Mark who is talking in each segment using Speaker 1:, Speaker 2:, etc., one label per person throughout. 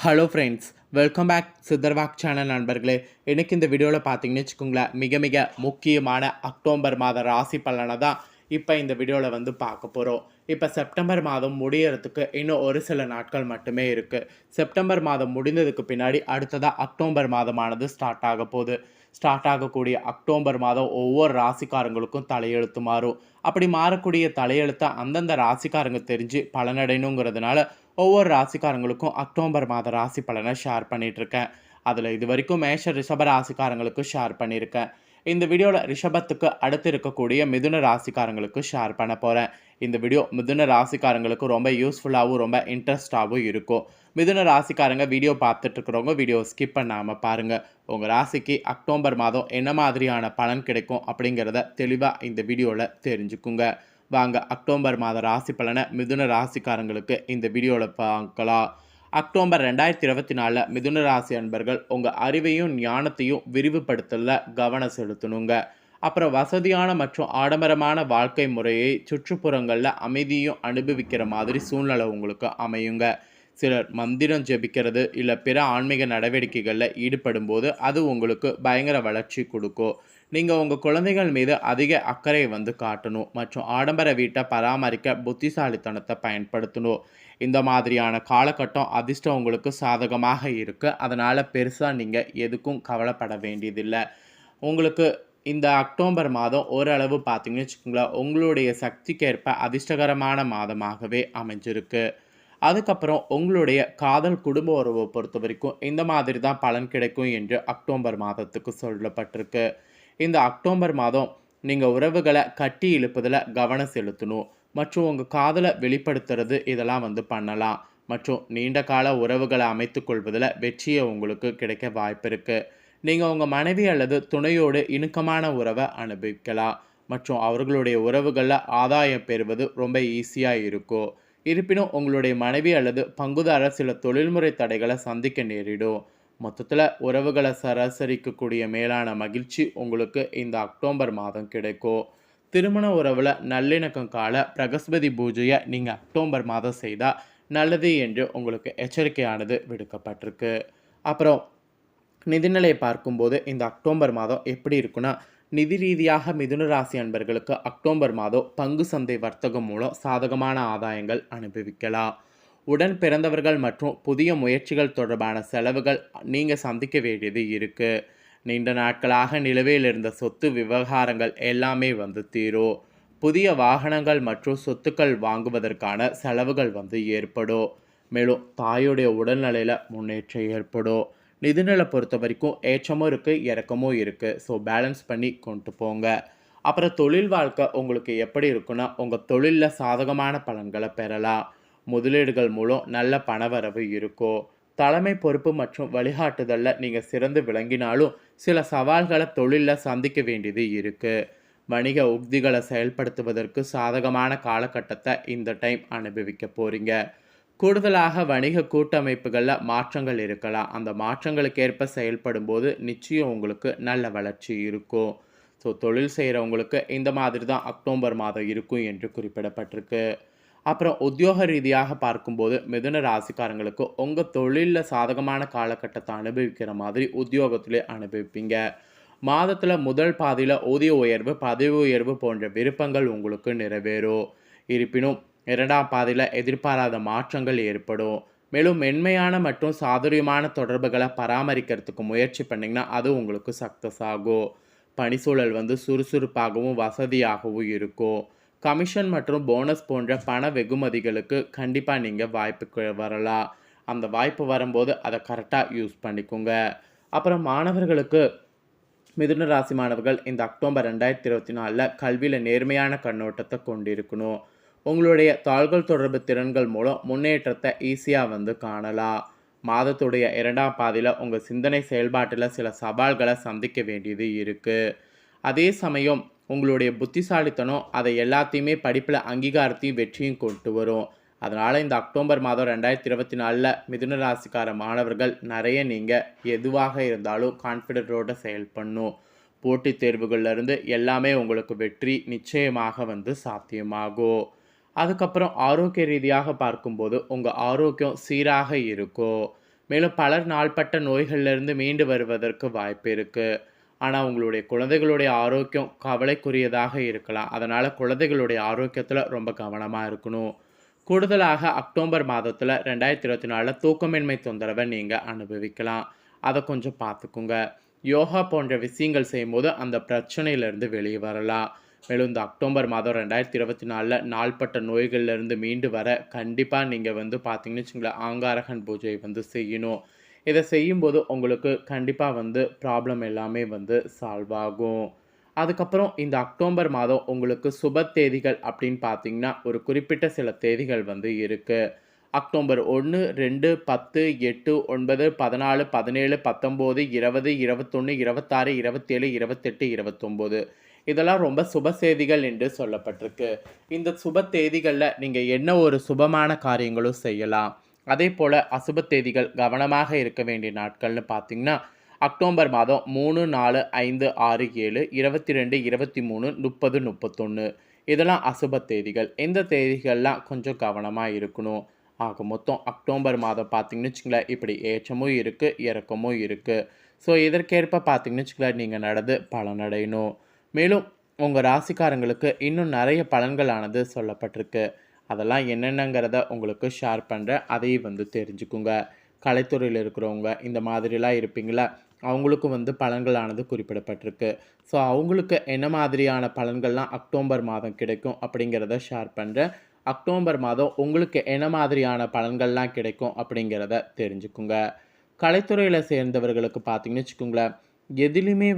Speaker 1: Hello friends, welcome back சித்தர்வாக் channel நண்பர்களே. எனக்கு இந்த வீடியோவில் பார்த்தீங்கன்னு வச்சுக்கோங்களேன், மிக மிக முக்கியமான அக்டோபர் மாத ராசி பலனை தான் இப்போ இந்த வீடியோவில் பார்க்க போகிறோம். இப்போ செப்டம்பர் மாதம் முடியறதுக்கு இன்னும் ஒரு சில நாட்கள் மட்டுமே இருக்குது. செப்டம்பர் மாதம் முடிந்ததுக்கு பின்னாடி அடுத்ததாக அக்டோபர் மாதமானது ஸ்டார்ட் ஆக போகுது. ஸ்டார்ட் ஆகக்கூடிய அக்டோபர் மாதம் ஒவ்வொரு ராசிக்காரங்களுக்கும் தலையெழுத்து மாறும். அப்படி மாறக்கூடிய தலையெழுத்தை அந்தந்த ராசிக்காரங்க தெரிஞ்சு பலனடையணுங்கிறதுனால ஒவ்வொரு ராசிக்காரங்களுக்கும் அக்டோபர் மாத ராசி பலனை ஷேர் பண்ணிகிட்ருக்கேன். அதில் இது வரைக்கும் மேஷ ரிஷப ராசிக்காரங்களுக்கு ஷேர் பண்ணியிருக்கேன். இந்த வீடியோவில் ரிஷபத்துக்கு அடுத்து இருக்கக்கூடிய மிதுன ராசிக்காரங்களுக்கு ஷேர் பண்ண போகிறேன். இந்த வீடியோ மிதுன ராசிக்காரங்களுக்கு ரொம்ப யூஸ்ஃபுல்லாகவும் ரொம்ப இன்ட்ரெஸ்டாகவும் இருக்கும். மிதுன ராசிக்காரங்க வீடியோ பார்த்துட்ருக்குறவங்க வீடியோ ஸ்கிப் பண்ணாமல் பாருங்கள். உங்கள் ராசிக்கு அக்டோபர் மாதம் என்ன மாதிரியான பலன் கிடைக்கும் அப்படிங்கிறத தெளிவாக இந்த வீடியோவில் தெரிஞ்சுக்குங்க. வாங்க அக்டோபர் மாத ராசி பலனை மிதுன ராசிக்காரங்களுக்கு இந்த வீடியோவில் பார்க்கலாம். அக்டோபர் 2024 மிதுன ராசி அன்பர்கள் உங்கள் அறிவையும் ஞானத்தையும் விரிவுபடுத்தல கவனம் செலுத்தணுங்க. அப்புறம் வசதியான மற்றும் ஆடம்பரமான வாழ்க்கை முறையை சுற்றுப்புறங்களில் அமைதியும் அனுபவிக்கிற மாதிரி சூழ்நிலை உங்களுக்கு அமையுங்க. சிலர் மந்திரம் ஜெபிக்கிறது இல்லை பிற ஆன்மீக நடவடிக்கைகளில் ஈடுபடும் போது அது உங்களுக்கு பயங்கர வளர்ச்சி கொடுக்கும். நீங்கள் உங்கள் குழந்தைகள் மீது அதிக அக்கறை காட்டணும் மற்றும் ஆடம்பர வீட்டை பராமரிக்க புத்திசாலித்தனத்தை பயன்படுத்தணும். இந்த மாதிரியான காலகட்டம் அதிர்ஷ்டம் உங்களுக்கு சாதகமாக இருக்குது. அதனால் பெருசாக நீங்கள் எதுக்கும் கவலைப்பட வேண்டியதில்லை. உங்களுக்கு இந்த அக்டோபர் மாதம் ஓரளவு பார்த்தீங்கன்னு வச்சுக்கோங்களேன், உங்களுடைய சக்திக்கேற்ப அதிர்ஷ்டகரமான மாதமாகவே அமைஞ்சிருக்கு. அதுக்கப்புறம் உங்களுடைய காதல் குடும்ப உறவை பொறுத்த வரைக்கும் இந்த மாதிரி தான் பலன் கிடைக்கும் என்று அக்டோபர் மாதத்துக்கு சொல்லப்பட்டிருக்கு. இந்த அக்டோபர் மாதம் நீங்கள் உறவுகளை கட்டி இழுப்பதில் கவனம் செலுத்தணும் மற்றும் உங்கள் காதலை வெளிப்படுத்துறது இதெல்லாம் பண்ணலாம் மற்றும் நீண்ட கால உறவுகளை அமைத்து கொள்வதில் வெற்றியை உங்களுக்கு கிடைக்க வாய்ப்பு இருக்குது. நீங்கள் உங்கள் மனைவி அல்லது துணையோடு இணக்கமான உறவை அனுபவிக்கலாம் மற்றும் அவர்களுடைய உறவுகளில் ஆதாயம் பெறுவது ரொம்ப ஈஸியாக இருக்கும். இருப்பினும் உங்களுடைய மனைவி அல்லது பங்குதாரர் சில தொழில்முறை தடைகளை சந்திக்க நேரிடும். மொத்தத்தில் உறவுகளை சராசரிக்கக்கூடிய மேலான மகிழ்ச்சி உங்களுக்கு இந்த அக்டோபர் மாதம் கிடைக்கும். திருமண உறவில் நல்லிணக்கம் கால பிரகஸ்பதி பூஜையை நீங்கள் அக்டோபர் மாதம் செய்தால் நல்லது என்று உங்களுக்கு எச்சரிக்கையானது விடுக்கப்பட்டிருக்கு. அப்புறம் நிதிநிலை பார்க்கும்போது இந்த அக்டோபர் மாதம் எப்படி இருக்குன்னா, நிதி ரீதியாக மிதுன ராசி அன்பர்களுக்கு அக்டோபர் மாதம் பங்கு சந்தை வர்த்தகம் மூலம் சாதகமான ஆதாயங்கள் அனுபவிக்கலாம். உடன் பிறந்தவர்கள் மற்றும் புதிய முயற்சிகள் தொடர்பான செலவுகள் நீங்கள் சந்திக்க வேண்டியது இருக்குது. நீண்ட நாட்களாக நிலுவையில் இருந்த சொத்து விவகாரங்கள் எல்லாமே தீரும். புதிய வாகனங்கள் மற்றும் சொத்துக்கள் வாங்குவதற்கான செலவுகள் ஏற்படும். மேலும் தாயுடைய உடல்நிலையில் முன்னேற்றம் ஏற்படும். நிதிநிலை பொறுத்த வரைக்கும் ஏற்றமும் இருக்குது இறக்கமும் இருக்குது. ஸோ பேலன்ஸ் பண்ணி கொண்டு போங்க. அப்புறம் தொழில் வாழ்க்கை உங்களுக்கு எப்படி இருக்குன்னா, உங்கள் தொழிலில் சாதகமான பலன்களை பெறலாம். முதலீடுகள் மூலம் நல்ல பணவரவு இருக்கும். தலைமை பொறுப்பு மற்றும் வழிகாட்டுதலில் நீங்கள் சிறந்து விளங்கினாலும் சில சவால்களை தொழிலில் சந்திக்க வேண்டியது இருக்குது. வணிக உக்திகளை செயல்படுத்துவதற்கு சாதகமான காலகட்டத்தை இந்த டைம் அனுபவிக்க போகிறீங்க. கூடுதலாக வணிக கூட்டமைப்புகளில் மாற்றங்கள் இருக்கலாம். அந்த மாற்றங்களுக்கேற்ப செயல்படும் போது நிச்சயம் உங்களுக்கு நல்ல வளர்ச்சி இருக்கும். ஸோ தொழில் செய்கிறவங்களுக்கு இந்த மாதிரி தான் அக்டோபர் மாதம் இருக்கும் என்று குறிப்பிடப்பட்டிருக்கு. அப்புறம் உத்தியோக ரீதியாக பார்க்கும்போது மிதுன ராசிக்காரங்களுக்கு உங்கள் தொழிலில் சாதகமான காலகட்டத்தை அனுபவிக்கிற மாதிரி உத்தியோகத்திலே அனுபவிப்பீங்க. மாதத்தில் முதல் பாதியில் ஊதிய உயர்வு பதவி உயர்வு போன்ற விருப்பங்கள் உங்களுக்கு நிறைவேறும். இருப்பினும் இரண்டாம் பாதியில் எதிர்பாராத மாற்றங்கள் ஏற்படும். மேலும் மென்மையான மற்றும் சாதுரியமான தொடர்புகளை பராமரிக்கிறதுக்கு முயற்சி பண்ணிங்கன்னா அது உங்களுக்கு சக்ஸஸ் ஆகும். பணிச்சூழல் சுறுசுறுப்பாகவும் வசதியாகவும் இருக்கும். கமிஷன் மற்றும் போனஸ் போன்ற பண வெகுமதிகளுக்கு கண்டிப்பாக நீங்கள் வாய்ப்பு வரலாம். அந்த வாய்ப்பு வரும்போது அதை கரெக்டாக யூஸ் பண்ணிக்கோங்க. அப்புறம் மாணவர்களுக்கு மிதுன ராசி மாணவர்கள் இந்த அக்டோபர் 2024 கல்வியில் நேர்மையான கண்ணோட்டத்தை கொண்டிருக்கணும். உங்களுடைய தாள்கள் தொடர்பு திறன்கள் மூலம் முன்னேற்றத்தை ஈஸியாக காணலாம். மாதத்துடைய இரண்டாம் பாதியில் உங்கள் சிந்தனை செயல்பாட்டில் சில சவால்களை சந்திக்க வேண்டியது இருக்குது. அதே சமயம் உங்களுடைய புத்திசாலித்தனம் அதை எல்லாத்தையுமே படிப்பில் அங்கீகாரத்தையும் வெற்றியும் கொண்டு வரும். அதனால் இந்த அக்டோபர் மாதம் 2024 மிதுன ராசிக்கார மாணவர்கள் நிறைய நீங்கள் எதுவாக இருந்தாலும் கான்ஃபிடென்ட்டோடு செயல்படணும். போட்டித் தேர்வுகள்லேருந்து எல்லாமே உங்களுக்கு வெற்றி நிச்சயமாக சாத்தியமாகும். அதுக்கப்புறம் ஆரோக்கிய ரீதியாக பார்க்கும்போது உங்கள் ஆரோக்கியம் சீராக இருக்கும். மேலும் பலர் நாள்பட்ட நோய்கள்லேருந்து மீண்டு வருவதற்கு வாய்ப்பு இருக்குது. ஆனால் உங்களுடைய குழந்தைகளுடைய ஆரோக்கியம் கவலைக்குரியதாக இருக்கலாம். அதனால் குழந்தைகளுடைய ஆரோக்கியத்தில் ரொம்ப கவனமாக இருக்கணும். கூடுதலாக அக்டோபர் மாதத்தில் 2024 தூக்கமின்மை தொந்தரவை நீங்கள் அனுபவிக்கலாம். அதை கொஞ்சம் பார்த்துக்குங்க. யோகா போன்ற விஷயங்கள் செய்யும்போது அந்த பிரச்சனையிலேருந்து வெளியே வரலாம். மேலும் இந்த அக்டோபர் மாதம் 2024 நாள்பட்ட நோய்கள்லேருந்து மீண்டு வர கண்டிப்பாக நீங்கள் பார்த்தீங்கன்னு வச்சுங்களேன், ஆங்காரகன் பூஜை செய்யணும். இதை செய்யும்போது உங்களுக்கு கண்டிப்பாக ப்ராப்ளம் எல்லாமே சால்வ் ஆகும். அதுக்கப்புறம் இந்த அக்டோபர் மாதம் உங்களுக்கு சுப தேதிகள் அப்படின்னு பார்த்தீங்கன்னா, ஒரு குறிப்பிட்ட சில தேதிகள் இருக்கு. அக்டோபர் 1, 2, 10, 8, 9, 14, 17, 19, 20, 21, 26, 27, 28, 29 இதெல்லாம் ரொம்ப சுப செய்திகள் என்று சொல்லப்பட்டிருக்கு. இந்த சுப தேதிகளில் நீங்கள் என்ன ஒரு சுபமான காரியங்களும் செய்யலாம். அதே போல் அசுப தேதிகள் கவனமாக இருக்க வேண்டிய நாட்கள்னு பார்த்தீங்கன்னா, அக்டோபர் மாதம் 3, 4, 5, 6, 7, 22, 23, 30, 31 இதெல்லாம் அசுப தேதிகள். இந்த தேதிகள்லாம் கொஞ்சம் கவனமாக இருக்கணும். ஆக மொத்தம் அக்டோபர் மாதம் பார்த்தீங்கன்னு வச்சுங்களேன், இப்படி ஏற்றமும் இருக்குது, இறக்கமும் இருக்குது. ஸோ இதற்கேற்ப பார்த்தீங்கன்னு வச்சுங்களேன், நீங்கள் நடந்து பலனடையணும். மேலும் உங்கள் ராசிக்காரங்களுக்கு இன்னும் நிறைய பலன்களானது சொல்லப்பட்டிருக்கு. அதெல்லாம் என்னென்னங்கிறத உங்களுக்கு ஷேர் பண்ணுறேன். அதையும் தெரிஞ்சுக்குங்க. கலைத்துறையில் இருக்கிறவங்க இந்த மாதிரிலாம் இருப்பீங்களா, அவங்களுக்கும் பலன்களானது குறிப்பிடப்பட்டிருக்கு. ஸோ அவங்களுக்கு என்ன மாதிரியான பலன்கள்லாம் அக்டோபர் மாதம் கிடைக்கும் அப்படிங்கிறத ஷேர் பண்ணுறேன். அக்டோபர் மாதம் உங்களுக்கு என்ன மாதிரியான பலன்கள்லாம் கிடைக்கும் அப்படிங்கிறத தெரிஞ்சுக்குங்க. கலைத்துறையில் சேர்ந்தவர்களுக்கு பார்த்தீங்கன்னு வச்சுக்கோங்களேன், எதிலுமே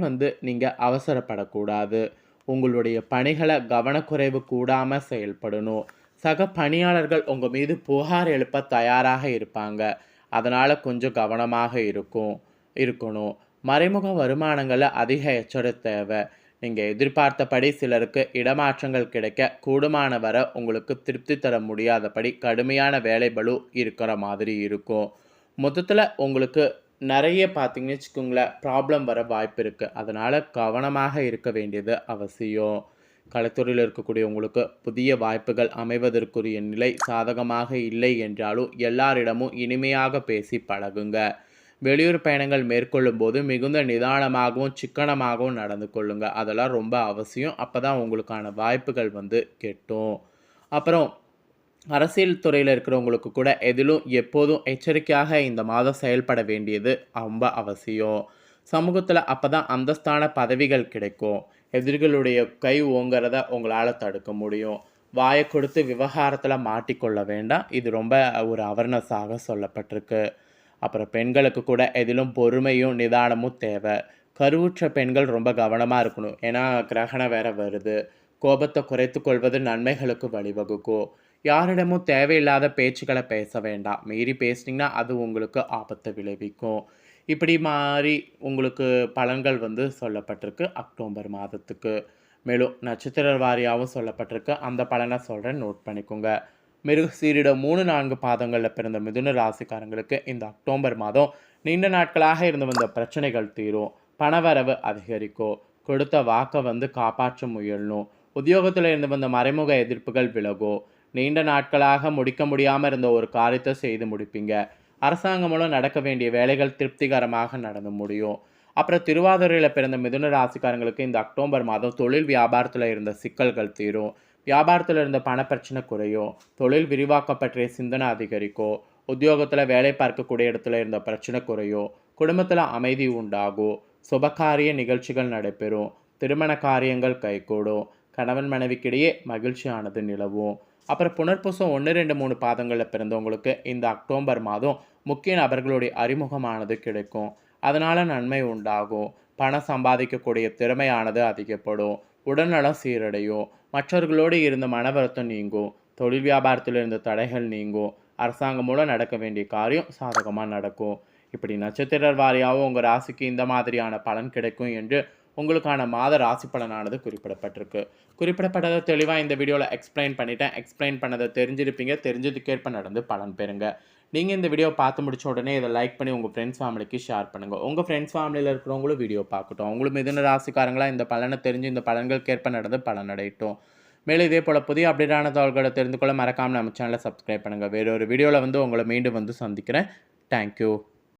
Speaker 1: நீங்கள் அவசரப்படக்கூடாது. உங்களுடைய பணிகளை கவனக்குறைவு கூடாமல் செயல்படணும். சக பணியாளர்கள் உங்கள் மீது புகார் எழுப்ப தயாராக இருப்பாங்க. அதனால் கொஞ்சம் கவனமாக இருக்கணும். மறைமுக வருமானங்களில் அதிக எச்சரிக்கை தேவை. நீங்கள் எதிர்பார்த்தபடி சிலருக்கு இடமாற்றங்கள் கிடைக்க கூடுமான வரை உங்களுக்கு திருப்தி தர முடியாதபடி கடுமையான வேலை பளு இருக்கிற மாதிரி இருக்கும். மொத்தத்தில் உங்களுக்கு நிறைய பார்த்தீங்கன்னு வச்சுக்கோங்களேன், ப்ராப்ளம் வர வாய்ப்பு இருக்குது. அதனால் கவனமாக இருக்க வேண்டியது அவசியம். கலைத்துறையில் இருக்கக்கூடிய உங்களுக்கு புதிய வாய்ப்புகள் அமைவதற்குரிய நிலை சாதகமாக இல்லை என்றாலும் எல்லாரிடமும் இனிமையாக பேசி பழகுங்க. வெளியூர் பயணங்கள் மேற்கொள்ளும் போது மிகுந்த நிதானமாகவும் சிக்கனமாகவும் நடந்து கொள்ளுங்க. அதெல்லாம் ரொம்ப அவசியம். அப்போ தான் உங்களுக்கான வாய்ப்புகள் கெட்டும். அப்புறம் அரசியல் துறையில் இருக்கிறவங்களுக்கு கூட எதிலும் எப்போதும் எச்சரிக்கையாக இந்த மாதம் செயல்பட வேண்டியது ரொம்ப அவசியம். சமூகத்தில் அப்போ தான் அந்தஸ்தான பதவிகள் கிடைக்கும். எதிரிகளுடைய கை ஓங்கிறத உங்களால் தடுக்க முடியும். வாயை கொடுத்து விவகாரத்தில் மாட்டிக்கொள்ள வேண்டாம். இது ரொம்ப ஒரு அவேர்னஸாக சொல்லப்பட்டிருக்கு. அப்புறம் பெண்களுக்கு கூட எதிலும் பொறுமையும் நிதானமும் தேவை. கருவுற்ற பெண்கள் ரொம்ப கவனமாக இருக்கணும். ஏன்னா கிரகணம் வேற வருது. கோபத்தை குறைத்து கொள்வது நன்மைகளுக்கு வழிவகுக்கும். யாரிடமும் தேவையில்லாத பேச்சுக்களை பேச வேண்டாம். மீறி பேசினீங்கன்னா அது உங்களுக்கு ஆபத்தை விளைவிக்கும். இப்படி மாறி உங்களுக்கு பலன்கள் சொல்லப்பட்டிருக்கு அக்டோபர் மாதத்துக்கு. மேலும் நட்சத்திர வாரியாகவும் சொல்லப்பட்டிருக்கு. அந்த பலனை சொல்கிறேன், நோட் பண்ணிக்கோங்க. மிருகசீரிடம் 3, 4 பாதங்களில் பிறந்த மிதுன ராசிக்காரங்களுக்கு இந்த அக்டோபர் மாதம் நீண்ட நாட்களாக இருந்து வந்த பிரச்சனைகள் தீரும். பணவரவு அதிகரிக்கும். கொடுத்த வாக்கை காப்பாற்ற முயலணும். உத்தியோகத்தில் இருந்து வந்த மறைமுக எதிர்ப்புகள் விலகும். நீண்ட நாட்களாக முடிக்க முடியாமல் இருந்த ஒரு காரியத்தை செய்து முடிப்பீங்க. அரசாங்கம் மூலம் நடக்க வேண்டிய வேலைகள் திருப்திகரமாக நடந்து முடியும். அப்புறம் திருவாதிரையில் பிறந்த மிதுன ராசிக்காரங்களுக்கு இந்த அக்டோபர் மாதம் தொழில் வியாபாரத்தில் இருந்த சிக்கல்கள் தீரும். வியாபாரத்தில் இருந்த பணப்பிரச்சனை குறையும். தொழில் விரிவாக்கம் பற்றிய சிந்தனை அதிகரிக்கும். உத்தியோகத்தில் வேலை பார்க்கக்கூடிய இடத்துல இருந்த பிரச்சனை குறையும். குடும்பத்தில் அமைதி உண்டாகும். சுபகாரிய நிகழ்ச்சிகள் நடைபெறும். திருமண காரியங்கள் கைகூடும். கணவன் மனைவிக்கிடையே மகிழ்ச்சியானது நிலவும். அப்புறம் புனர்பூசம் 1, 2, 3 பாதங்களில் பிறந்தவங்களுக்கு இந்த அக்டோபர் மாதம் முக்கிய நபர்களுடைய அறிமுகமானது கிடைக்கும். அதனால் நன்மை உண்டாகும். பணம் சம்பாதிக்கக்கூடிய திறமையானது அதிகப்படும். உடல்நலம் சீரடையும். மற்றவர்களோடு இருந்த மன வருத்தம் நீங்கும். தொழில் வியாபாரத்தில் இருந்த தடைகள் நீங்கும். அரசாங்கம் மூலம் நடக்க வேண்டிய காரியம் சாதகமாக நடக்கும். இப்படி நட்சத்திர வாரியாகவும் உங்கள் ராசிக்கு இந்த மாதிரியான பலன் கிடைக்கும் என்று உங்களுக்கான மாத ராசி பலனானது குறிப்பிடப்பட்டிருக்கு. குறிப்பிடப்பட்டதை தெளிவாக இந்த வீடியோவில் எக்ஸ்பிளைன் பண்ணிட்டேன். எக்ஸ்பிளைன் பண்ணதை தெரிஞ்சிருப்பீங்க. தெரிஞ்சதுக்கேற்ப நடந்து பலன் பெறுங்க. நீங்கள் இந்த வீடியோ பார்த்து முடிச்ச உடனே இதை லைக் பண்ணி உங்கள் ஃப்ரெண்ட்ஸ் ஃபேமிலிக்கு ஷேர் பண்ணுங்கள். உங்கள் ஃப்ரெண்ட்ஸ் ஃபேமிலியில் இருக்கிறவங்களும் வீடியோ பார்க்கட்டும். அவங்களும் மிதுன ராசிக்காரங்களாக இந்த பலனை தெரிஞ்சு இந்த பலன்களுக்கேற்ப நடந்து பலன் அடையட்டும். மேலும் இதே போல் புதிய அப்டேட்டான தகவல்களை தெரிந்து கொள்ள மறக்காமல் நம்ம சேனலை சப்ஸ்கிரைப் பண்ணுங்கள். வேறு ஒரு வீடியோவில் உங்களை மீண்டும் சந்திக்கிறேன். தேங்க்யூ.